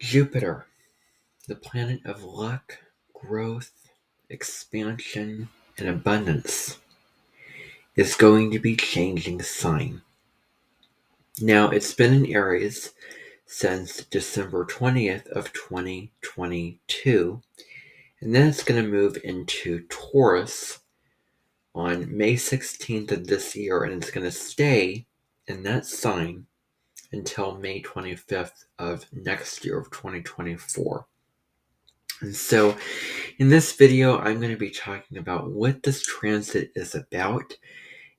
Jupiter, the planet of luck, growth, expansion, and abundance, is going to be changing sign. Now, it's been in Aries since December 20th of 2022, and then it's going to move into Taurus on May 16th of this year, and it's going to stay in that sign until May 25th of next year of 2024. And so in this video, I'm going to be talking about what this transit is about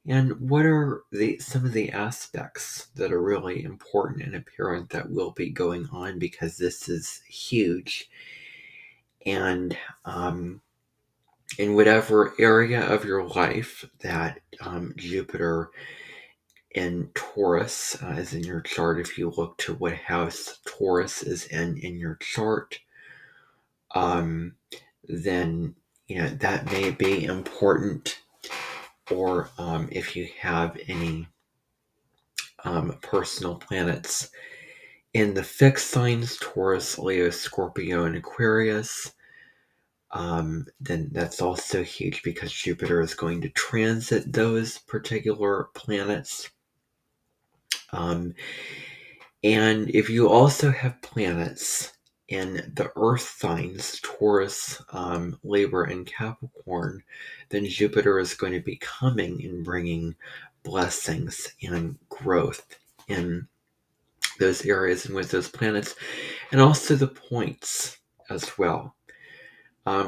and what are some of the aspects that are really important and apparent that will be going on, because this is huge. And in whatever area of your life that Jupiter in Taurus is in your chart, if you look to what house Taurus is in your chart, then that may be important. Or if you have any personal planets in the fixed signs, Taurus, Leo, Scorpio, and Aquarius, then that's also huge, because Jupiter is going to transit those particular planets. And if you also have planets in the earth signs, Taurus, Libra, and Capricorn, then Jupiter is going to be coming and bringing blessings and growth in those areas and with those planets, and also the points as well,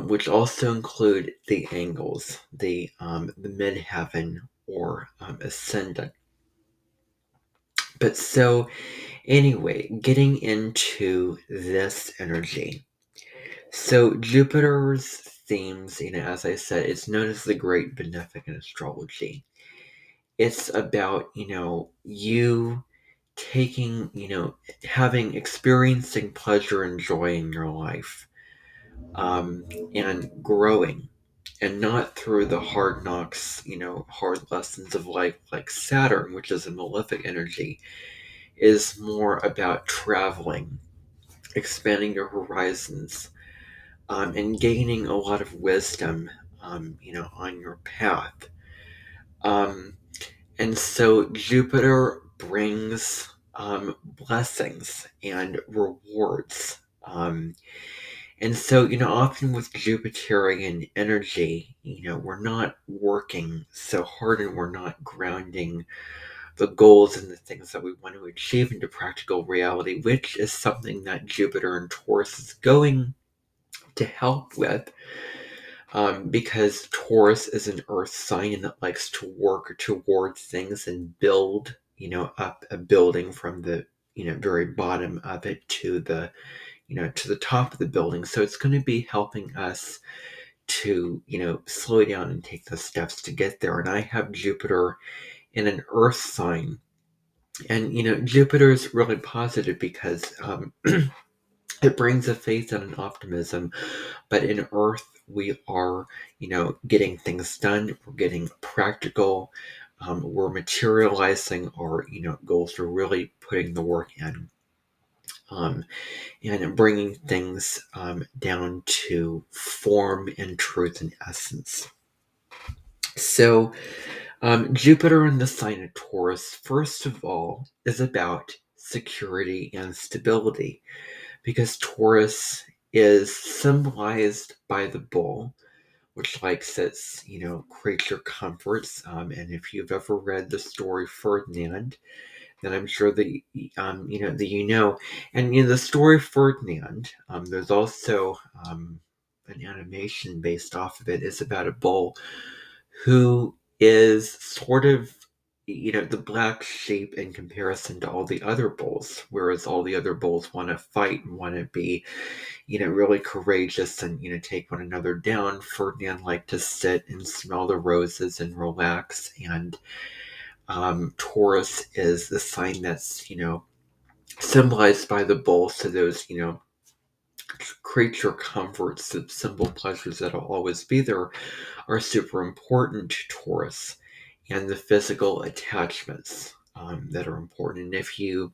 which also include the angles, the midheaven or ascendant. But so anyway, getting into this energy. So Jupiter's themes, as I said, it's known as the Great Beneficent Astrology. It's about, you taking, experiencing pleasure and joy in your life, and growing, and not through the hard knocks, hard lessons of life, like Saturn, which is a malefic energy, is more about traveling, expanding your horizons, and gaining a lot of wisdom, on your path. And so Jupiter brings blessings and rewards. And so, often with Jupiterian energy, we're not working so hard, and we're not grounding the goals and the things that we want to achieve into practical reality, which is something that Jupiter and Taurus is going to help with, because Taurus is an earth sign and that likes to work towards things and build, up a building from the, very bottom of it to the, to the top of the building. So it's going to be helping us to, slow down and take the steps to get there. And I have Jupiter in an earth sign. And, Jupiter is really positive because it brings a faith and an optimism. But in earth, we are, getting things done. We're getting practical. We're materializing our, goals. We're really putting the work in. And bringing things down to form and truth and essence. So Jupiter in the sign of Taurus, first of all, is about security and stability, because Taurus is symbolized by the bull, which likes its, creature comforts. And if you've ever read the story Ferdinand, then I'm sure that and in the story Ferdinand, there's also an animation based off of it. It's about a bull who is sort of, the black sheep in comparison to all the other bulls, whereas all the other bulls want to fight and want to be, really courageous and, take one another down. Ferdinand liked to sit and smell the roses and relax. And Taurus is the sign that's, symbolized by the bull. So those, creature comforts, the simple pleasures that'll always be there, are super important to Taurus, and the physical attachments that are important. And if you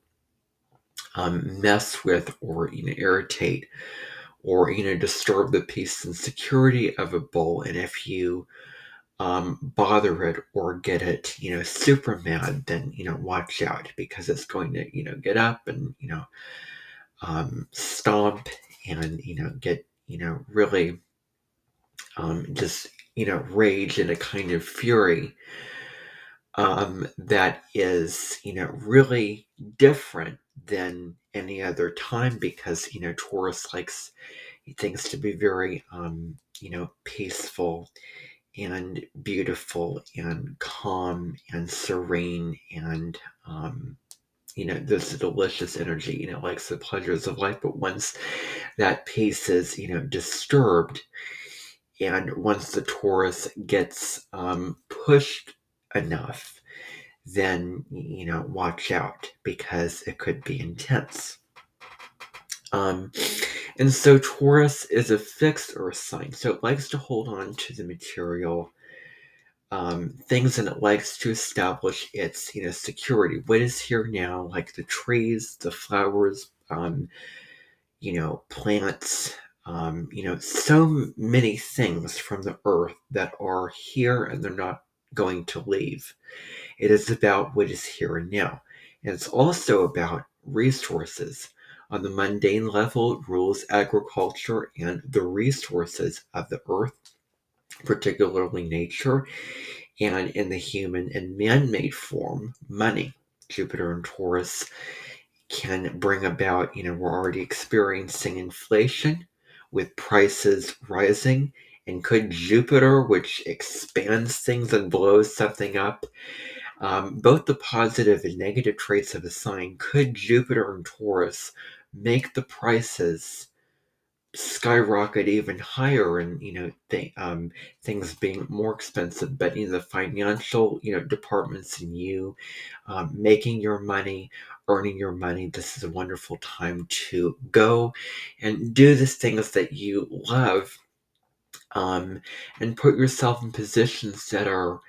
mess with or irritate or disturb the peace and security of a bull. And if you bother it or get it super mad, then watch out, because it's going to get up and stomp and get really just rage and a kind of fury that is really different than any other time, because Taurus likes things to be very peaceful and beautiful and calm and serene, and there's a delicious energy, likes the pleasures of life. But once that pace is disturbed, and once the Taurus gets pushed enough, then watch out, because it could be intense. And so Taurus is a fixed earth sign, so it likes to hold on to the material things, and it likes to establish its security. What is here now, like the trees, the flowers, plants, so many things from the earth that are here and they're not going to leave. It is about what is here and now. And it's also about resources. On the mundane level, it rules agriculture and the resources of the earth, particularly nature, and in the human and man-made form, money. Jupiter and Taurus can bring about, we're already experiencing inflation with prices rising. And could Jupiter, which expands things and blows something up, both the positive and negative traits of a sign, could Jupiter and Taurus make the prices skyrocket even higher, and things being more expensive, but the financial departments, and you making your money, earning your money, this is a wonderful time to go and do the things that you love, and put yourself in positions that are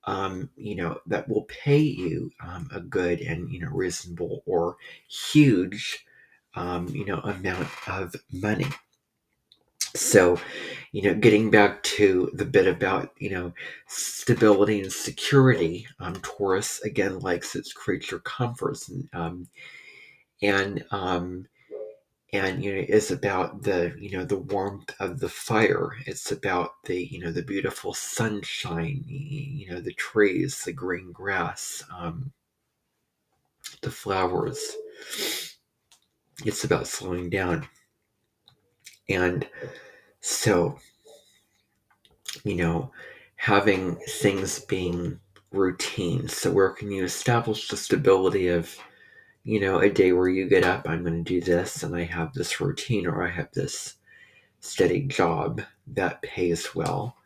that will pay you a good and reasonable or huge amount of money. So, getting back to the bit about, stability and security, Taurus again likes its creature comforts, and is about the warmth of the fire. It's about the beautiful sunshine, the trees, the green grass, the flowers. It's about slowing down. And so, having things being routine. So where can you establish the stability of, a day where you get up, I'm going to do this, and I have this routine, or I have this steady job that pays well,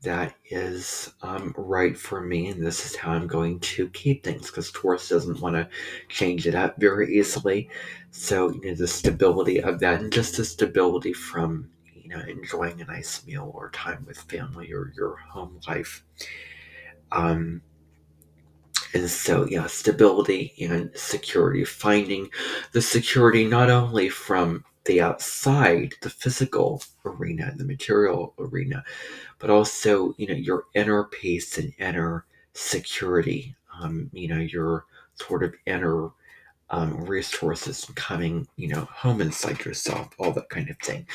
that is right for me, and this is how I'm going to keep things, because Taurus doesn't want to change it up very easily. So, the stability of that, and just the stability from, enjoying a nice meal or time with family or your home life. And so, yeah, stability and security, finding the security not only from the outside, the physical arena, the material arena, but also, your inner peace and inner security, your sort of inner resources coming, home inside yourself, all that kind of thing.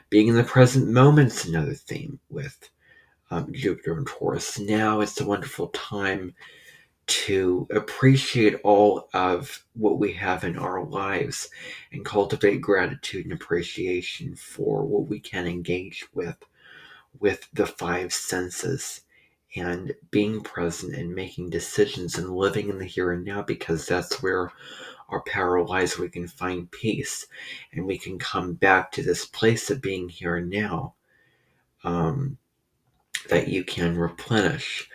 Being in the present moment's another theme with Jupiter and Taurus. Now it's a wonderful time to appreciate all of what we have in our lives and cultivate gratitude and appreciation for what we can engage with the five senses, and being present and making decisions and living in the here and now, because that's where our power lies. We can find peace, and we can come back to this place of being here and now, that you can replenish,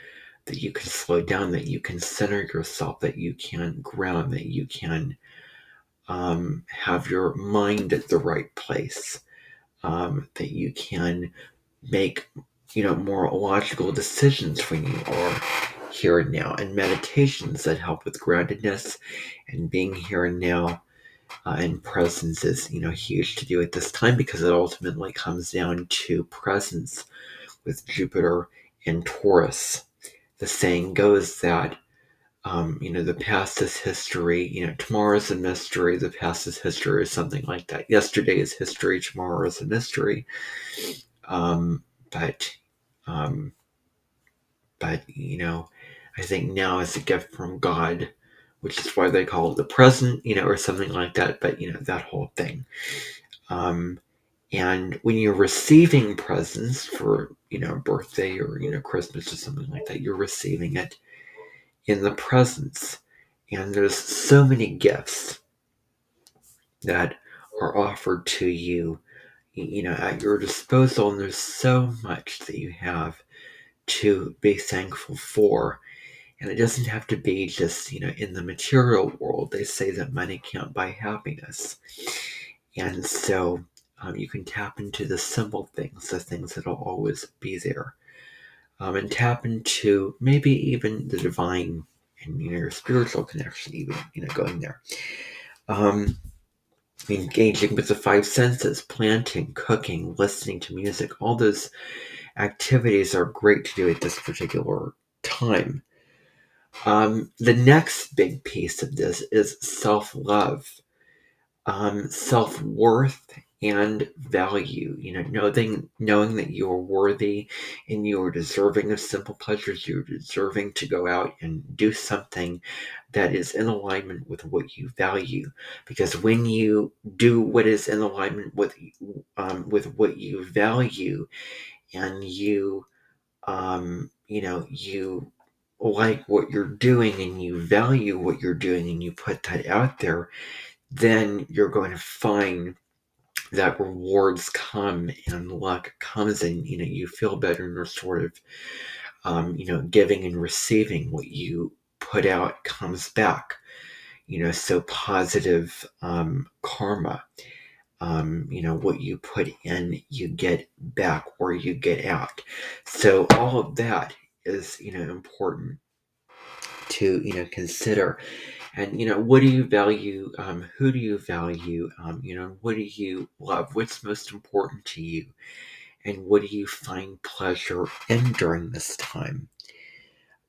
that you can slow down, that you can center yourself, that you can ground, that you can have your mind at the right place, that you can make more logical decisions when you are here and now, and meditations that help with groundedness and being here and now, And presence is, huge to do at this time because it ultimately comes down to presence with Jupiter and Taurus. The saying goes that, the past is history, tomorrow is a mystery, the past is history, or something like that. Yesterday is history, tomorrow is a mystery. Um, but, um, but, I think now is a gift from God, which is why they call it the present, or something like that. But, that whole thing. And when you're receiving presents for, birthday or, Christmas or something like that, you're receiving it in the presence. And there's so many gifts that are offered to you, at your disposal. And there's so much that you have to be thankful for. And it doesn't have to be just, in the material world. They say that money can't buy happiness. And so you can tap into the simple things, the things that'll always be there. And tap into maybe even the divine and, your spiritual connection, even, going there. Engaging with the five senses, planting, cooking, listening to music, all those activities are great to do at this particular time. The next big piece of this is self-love, self-worth, and value. Knowing that you are worthy and you are deserving of simple pleasures. You're deserving to go out and do something that is in alignment with what you value. Because when you do what is in alignment with what you value, and you like what you're doing and you value what you're doing and you put that out there, then you're going to find that rewards come and luck comes, and you feel better, and you're sort of giving and receiving. What you put out comes back, so positive karma. What you put in, you get back or you get out. So all of that is, important to, consider. And, what do you value? Who do you value? What do you love? What's most important to you? And what do you find pleasure in during this time?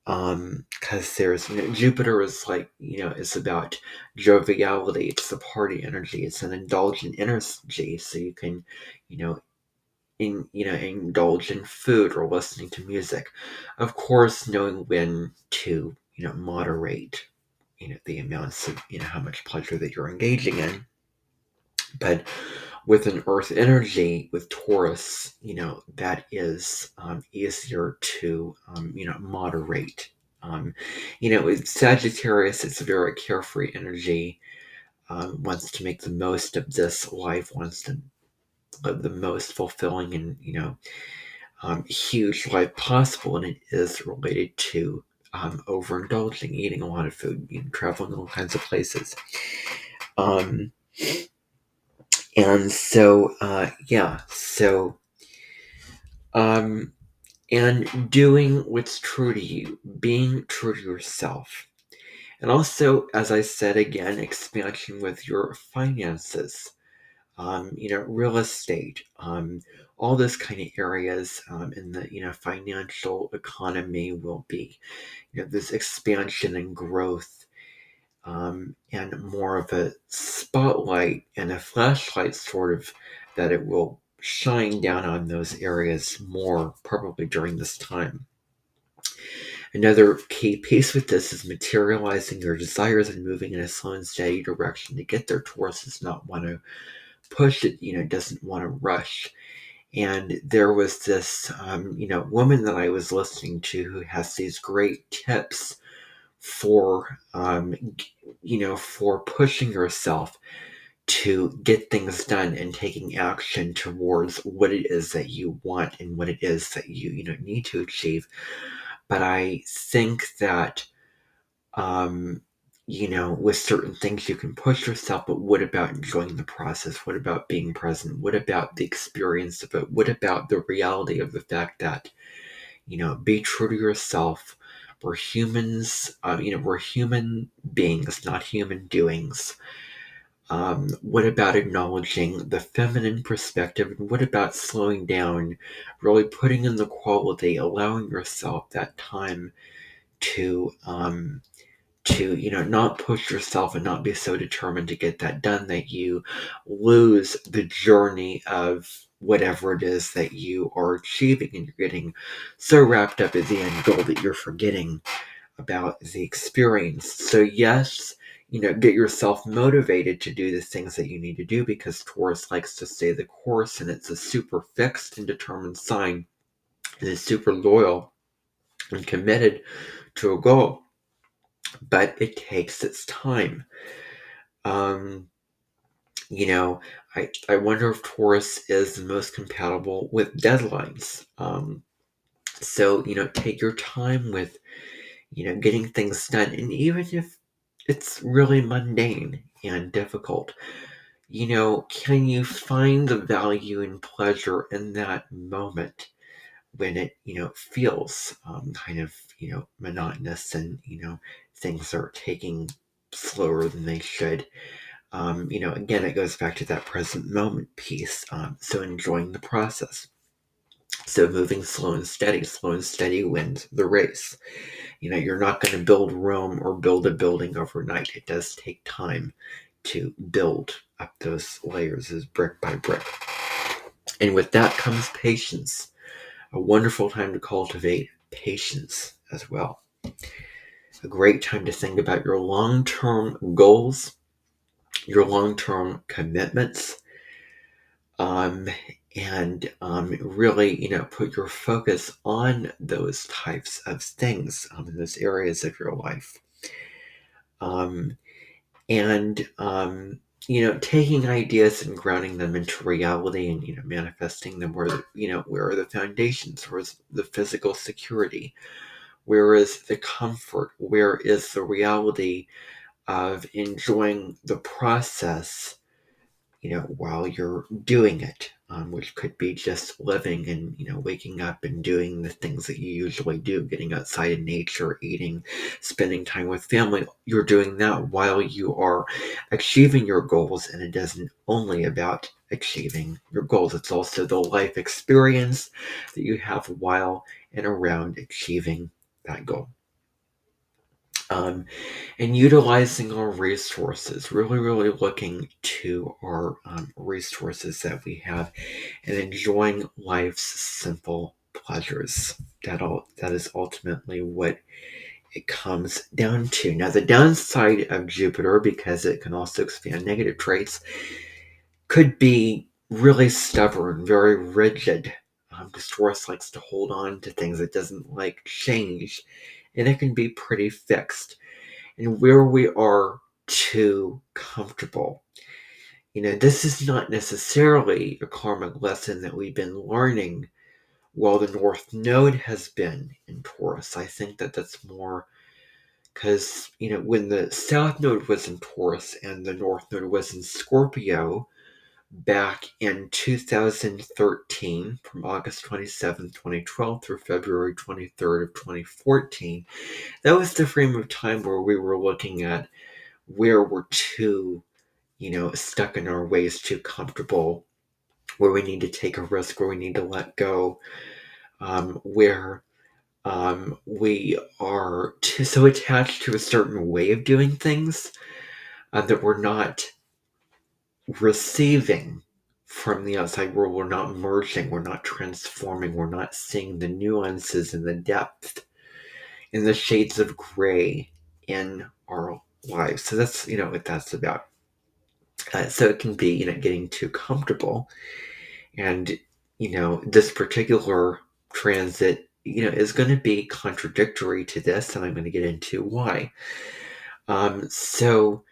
Because there's, Jupiter is like, it's about joviality. It's the party energy. It's an indulgent energy. So you can, you know, indulge in food or listening to music. Of course, knowing when to, moderate, the amounts of, how much pleasure that you're engaging in. But with an Earth energy, with Taurus, that is easier to, moderate. With Sagittarius, it's a very carefree energy, wants to make the most of this life, wants to live the most fulfilling and, huge life possible. And it is related to overindulging, eating a lot of food, traveling all kinds of places. Um, and so, and doing what's true to you, being true to yourself. And also, as I said again, expansion with your finances, real estate, all those kind of areas in the, financial economy will be, this expansion and growth, and more of a spotlight and a flashlight sort of, that it will shine down on those areas more probably during this time. Another key piece with this is materializing your desires and moving in a slow and steady direction to get there. Taurus does not want to push it, doesn't want to rush. And there was this, woman that I was listening to who has these great tips for, for pushing yourself to get things done and taking action towards what it is that you want and what it is that you need to achieve. But I think that, with certain things you can push yourself, but what about enjoying the process? What about being present? What about the experience of it? What about the reality of the fact that, be true to yourself? We're humans, we're human beings, not human doings. What about acknowledging the feminine perspective? And what about slowing down, really putting in the quality, allowing yourself that time to not push yourself and not be so determined to get that done that you lose the journey of whatever it is that you are achieving, and you're getting so wrapped up at the end goal that you're forgetting about the experience. So yes, get yourself motivated to do the things that you need to do, because Taurus likes to stay the course, and it's a super fixed and determined sign, and is super loyal and committed to a goal. But it takes its time. Um, you know, I wonder if Taurus is the most compatible with deadlines. So, take your time with, getting things done. And even if it's really mundane and difficult, can you find the value and pleasure in that moment when it, feels kind of, monotonous, and, things are taking slower than they should? Again, it goes back to that present moment piece. So enjoying the process. So moving slow and steady wins the race. You're not going to build Rome or build a building overnight. It does take time to build up those layers as brick by brick. And with that comes patience. A wonderful time to cultivate patience as well. A great time to think about your long-term goals, your long-term commitments, and really, put your focus on those types of things, in those areas of your life. Um, and taking ideas and grounding them into reality, and manifesting them where are the foundations, where is the physical security, where is the comfort, where is the reality of enjoying the process, while you're doing it, which could be just living and, waking up and doing the things that you usually do, getting outside in nature, eating, spending time with family. You're doing that while you are achieving your goals, and it isn't only about achieving your goals. It's also the life experience that you have while and around achieving that goal. And utilizing our resources, really, really looking to our resources that we have, and enjoying life's simple pleasures. That is ultimately what it comes down to. Now, the downside of Jupiter, because it can also expand negative traits, could be really stubborn, very rigid. Because Taurus likes to hold on to things. It doesn't like change, and it can be pretty fixed. And where we are too comfortable. This is not necessarily a karmic lesson that we've been learning while the North Node has been in Taurus. I think that that's more because, when the South Node was in Taurus and the North Node was in Scorpio back in 2013, from August 27th, 2012 through February 23rd of 2014, that was the frame of time where we were looking at where we're too, stuck in our ways, too comfortable, where we need to take a risk, where we need to let go, where we are too so attached to a certain way of doing things that we're not receiving from the outside world. We're not merging, we're not transforming, we're not seeing the nuances and the depth and the shades of gray in our lives. So that's, what that's about. So it can be, getting too comfortable. And, this particular transit, is going to be contradictory to this, and I'm going to get into why. So,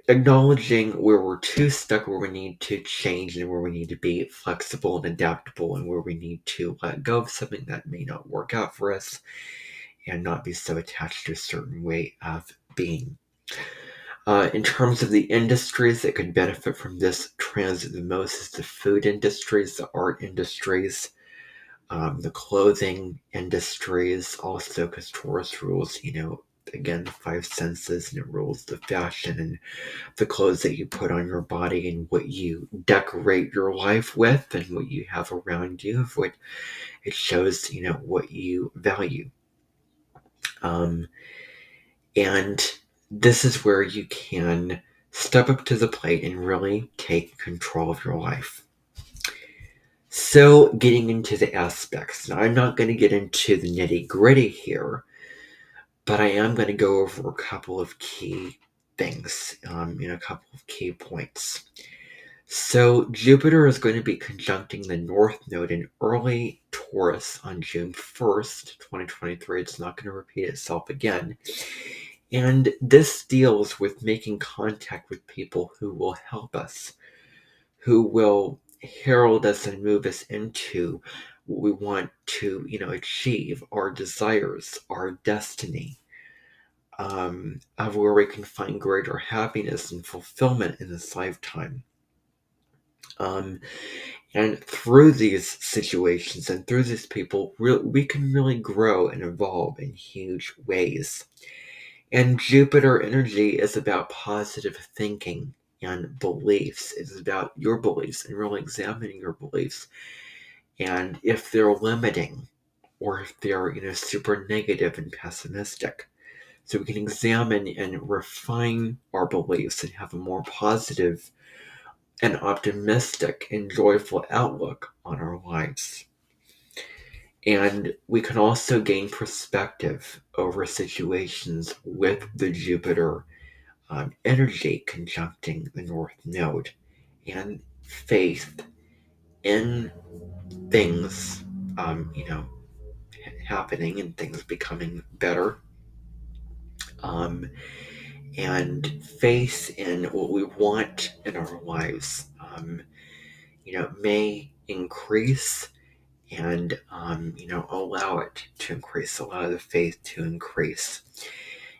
acknowledging where we're too stuck, where we need to change, and where we need to be flexible and adaptable, and where we need to let go of something that may not work out for us, and not be so attached to a certain way of being. In terms of the industries that could benefit from this transit the most is the food industries, the art industries, the clothing industries, also because Taurus rules, again, the five senses, and it rules the fashion and the clothes that you put on your body and what you decorate your life with and what you have around you. Of what it shows, what you value. Um, and this is where you can step up to the plate and really take control of your life. So, getting into the aspects. Now, I'm not going to get into the nitty gritty here, but I am going to go over a couple of key things, a couple of key points. So, Jupiter is going to be conjuncting the North Node in early Taurus on June 1st, 2023. It's not going to repeat itself again. And this deals with making contact with people who will help us, who will herald us and move us into what we want to, achieve, our desires, our destiny, of where we can find greater happiness and fulfillment in this lifetime. And through these situations and through these people, we can really grow and evolve in huge ways. And Jupiter energy is about positive thinking and beliefs. It's about your beliefs and really examining your beliefs. And if they're limiting or if they're, super negative and pessimistic. So we can examine and refine our beliefs and have a more positive and optimistic and joyful outlook on our lives. And we can also gain perspective over situations with the Jupiter energy conjuncting the North Node, and faith in things, happening and things becoming better, and faith in what we want in our lives, may increase and, allow it to increase, allow the faith to increase.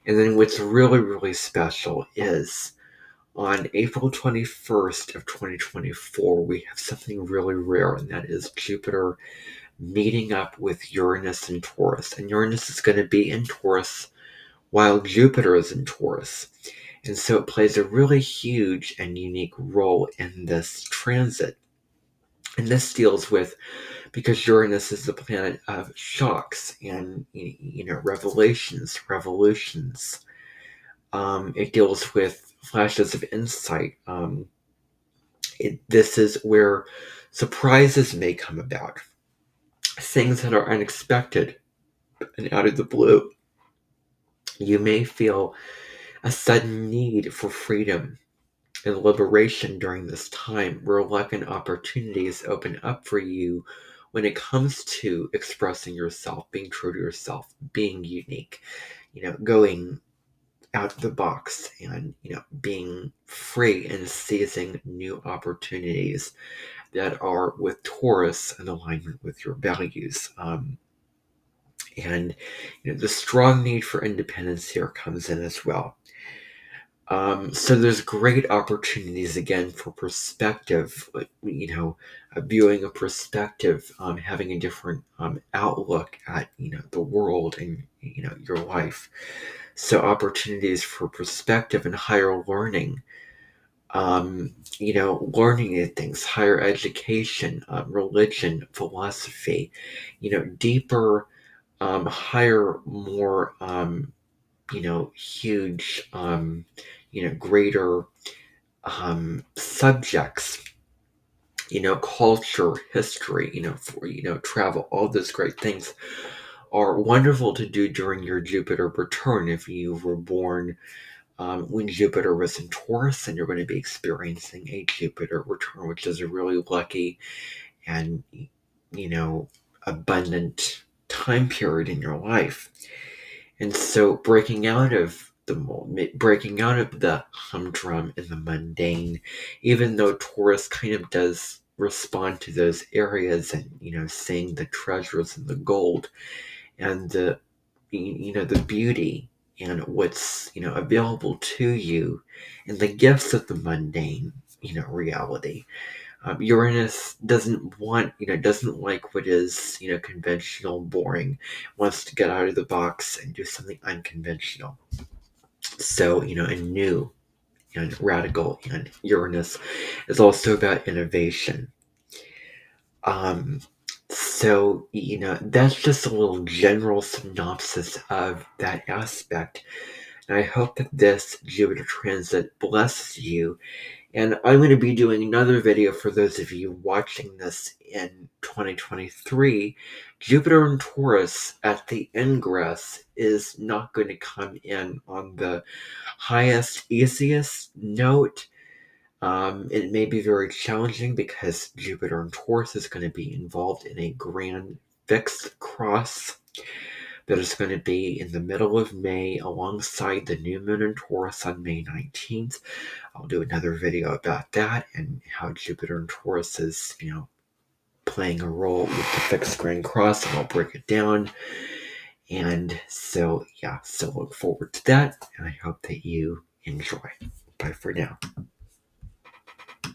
And then what's really, really special is on April 21st of 2024, we have something really rare, and that is Jupiter meeting up with Uranus and Taurus. And Uranus is going to be in Taurus while Jupiter is in Taurus. And so it plays a really huge and unique role in this transit. And this deals with, because Uranus is the planet of shocks and, revelations, revolutions. It deals with flashes of insight. This is where surprises may come about, things that are unexpected and out of the blue. You may feel a sudden need for freedom and liberation during this time, where luck and opportunities open up for you when it comes to expressing yourself, being true to yourself, being unique, going out the box and, being free and seizing new opportunities that are with Taurus in alignment with your values. And the strong need for independence here comes in as well. So there's great opportunities again for perspective, viewing a perspective, having a different outlook at the world and your life. So opportunities for perspective and higher learning, learning new things, higher education, religion, philosophy, deeper, higher, more, huge, greater subjects, culture, history, for, travel, all those great things are wonderful to do during your Jupiter return. If you were born when Jupiter was in Taurus, and you're going to be experiencing a Jupiter return, which is a really lucky and, abundant time period in your life. And so breaking out of the humdrum and the mundane, even though Taurus kind of does respond to those areas and, seeing the treasures and the gold and the beauty and what's, available to you and the gifts of the mundane, reality. Uranus doesn't doesn't like what is, conventional, boring, wants to get out of the box and do something unconventional. So, and new and radical, and Uranus is also about innovation. Um, so, that's just a little general synopsis of that aspect. And I hope that this Jupiter transit blesses you. And I'm going to be doing another video for those of you watching this in 2023. Jupiter and Taurus at the ingress is not going to come in on the highest, easiest note. It may be very challenging because Jupiter and Taurus is going to be involved in a grand fixed cross that is going to be in the middle of May alongside the new moon in Taurus on May 19th. I'll do another video about that and how Jupiter and Taurus is, playing a role with the fixed grand cross, and I'll break it down. And so, yeah, so look forward to that, and I hope that you enjoy. Bye for now.